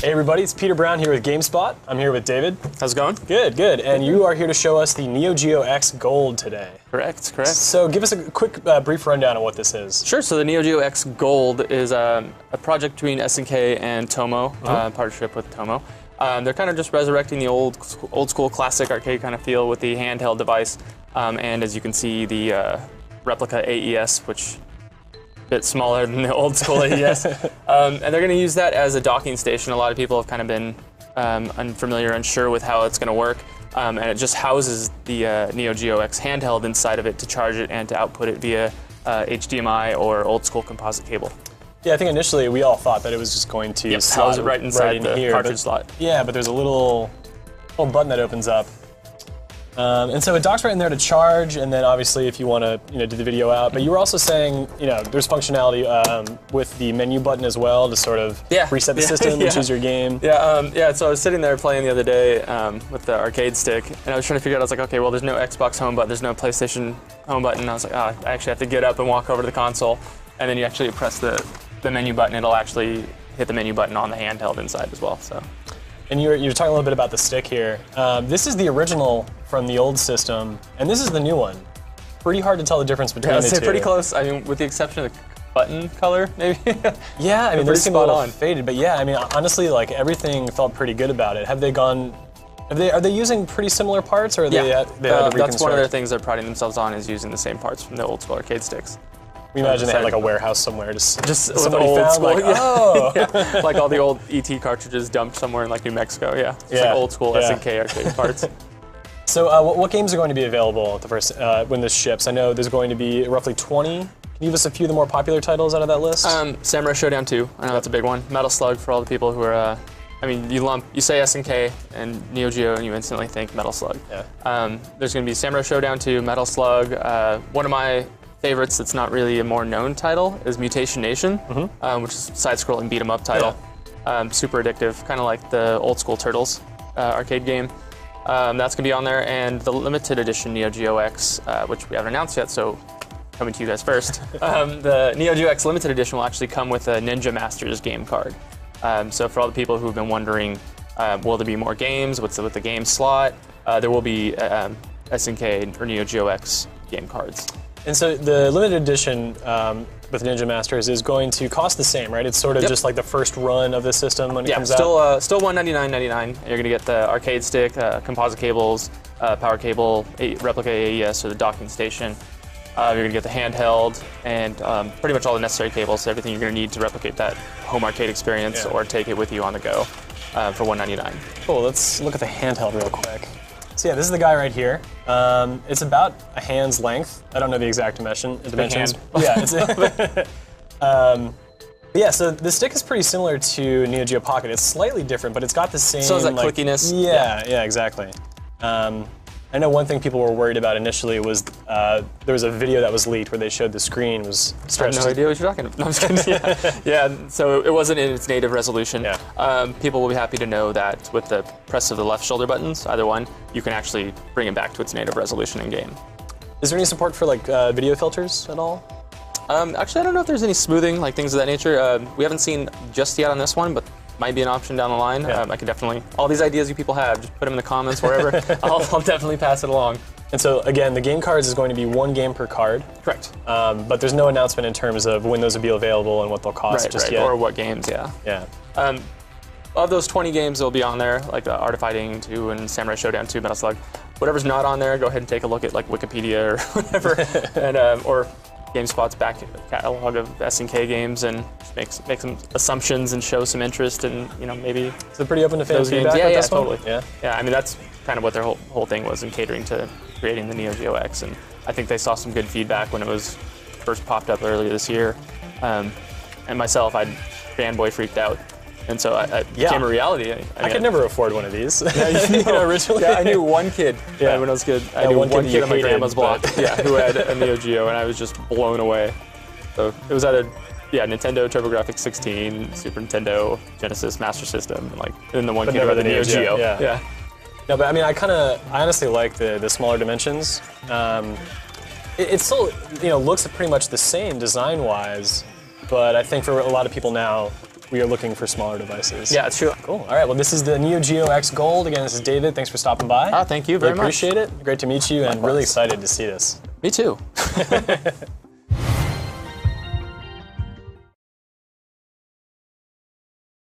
Hey everybody, it's Peter Brown here with GameSpot. I'm here with David. How's it going? Good, good. And you are here to show us the Neo Geo X Gold today. Correct. So give us a quick, brief rundown of what this is. Sure, so the Neo Geo X Gold is a project between SNK and Tomo, partnership with Tomo. They're kind of just resurrecting the old school classic arcade kind of feel with the handheld device. And as you can see, the replica AES, which bit smaller than the old school AES. And they're going to use that as a docking station. A lot of people have kind of been unfamiliar, unsure with how it's going to work. And it just houses the Neo Geo X handheld inside of it to charge it and to output it via HDMI or old school composite cable. Yeah, I think initially we all thought that it was just going to house it right inside the cartridge slot. Yeah, but there's a little button that opens up. And so it docks right in there to charge, and then obviously if you want to do the video out. But you were also saying there's functionality with the menu button as well to sort of reset the system and choose your game. Yeah, so I was sitting there playing the other day with the arcade stick, and I was trying to figure out, I was like, okay, well there's no Xbox home button, there's no PlayStation home button. I was like, I actually have to get up and walk over to the console, and then you actually press the menu button, it'll actually hit the menu button on the handheld inside as well. So. And you're talking a little bit about the stick here. This is the original from the old system, and this is the new one. Pretty hard to tell the difference between the two. Pretty close. I mean, with the exception of the button color, maybe. Yeah, I mean, they seem a little on. faded, but yeah, I mean, honestly, like everything felt pretty good about it. Are they using pretty similar parts, or are they had to reconstruct? That's one of their things they're priding themselves on, is using the same parts from the old school arcade sticks. We imagine they had like a warehouse somewhere, just somebody old found, school, like, oh. Yeah. Like all the old ET cartridges dumped somewhere in like New Mexico, It's like old school SNK arcade parts. So what games are going to be available at the first, when this ships? I know there's going to be roughly 20. Can you give us a few of the more popular titles out of that list? Samurai Showdown 2, I know that's a big one. Metal Slug for all the people who are, I mean, you say SNK and Neo Geo and you instantly think Metal Slug. Yeah. There's going to be Samurai Showdown 2, Metal Slug. One of my favorites that's not really a more known title is Mutation Nation, which is a side-scrolling beat-em-up title. Yeah. Super addictive, kind of like the old school Turtles arcade game. That's gonna be on there, and the limited edition Neo Geo X, which we haven't announced yet, so coming to you guys first. The Neo Geo X limited edition will actually come with a Ninja Masters game card. So for all the people who've been wondering, will there be more games? What's with the game slot? There will be SNK or Neo Geo X game cards. And so the limited edition with Ninja Masters is going to cost the same, right? It's sort of just like the first run of the system when it comes out? Still $199.99. You're going to get the arcade stick, composite cables, power cable, replica AES or the docking station. You're going to get the handheld and pretty much all the necessary cables, everything you're going to need to replicate that home arcade experience or take it with you on the go for $199. Cool, let's look at the handheld real quick. So yeah, this is the guy right here. It's about a hand's length. I don't know the exact dimensions. Yeah, yeah, so the stick is pretty similar to Neo Geo Pocket. It's slightly different, but it's got the same. So is that clickiness? Yeah, exactly. I know one thing people were worried about initially was there was a video that was leaked where they showed the screen was stretched. I have no idea what you're talking about. No, I'm just kidding. Yeah, so it wasn't in its native resolution. Yeah. People will be happy to know that with the press of the left shoulder buttons, either one, you can actually bring it back to its native resolution in game. Is there any support for like video filters at all? Actually, I don't know if there's any smoothing, like things of that nature. We haven't seen just yet on this one, but might be an option down the line. Yeah. I could definitely, all these ideas you people have, just put them in the comments, wherever. I'll definitely pass it along. And so again, the game cards is going to be one game per card. Correct. But there's no announcement in terms of when those will be available and what they'll cost just yet. Or what games, Yeah. Of those 20 games that will be on there, like Art of Fighting 2 and Samurai Showdown 2, Metal Slug, whatever's not on there, go ahead and take a look at like Wikipedia or whatever, and or GameSpot's back catalog of SNK games and just make some assumptions and show some interest and maybe. Is it pretty open to fan feedback? Yeah, this totally. One? Yeah. I mean that's kind of what their whole thing was in catering to creating the Neo Geo X, and I think they saw some good feedback when it was first popped up earlier this year. And myself, I'd fanboy freaked out. And so it became a reality. I could never afford one of these. Originally. Yeah, I knew one kid when I was a kid. I knew one kid on my grandma's block who had a Neo Geo, and I was just blown away. So it was either Nintendo TurboGrafx 16, Super Nintendo, Genesis, Master System, and the one kid who had the Neo Geo. Yeah. No, but I mean, I honestly like the smaller dimensions. It still looks pretty much the same design-wise, but I think for a lot of people now, we are looking for smaller devices. Yeah, it's true. Cool. All right. Well, this is the Neo Geo X Gold. Again, this is David. Thanks for stopping by. Thank you very much. Appreciate it. Great to meet you, and really excited to see this. Me too.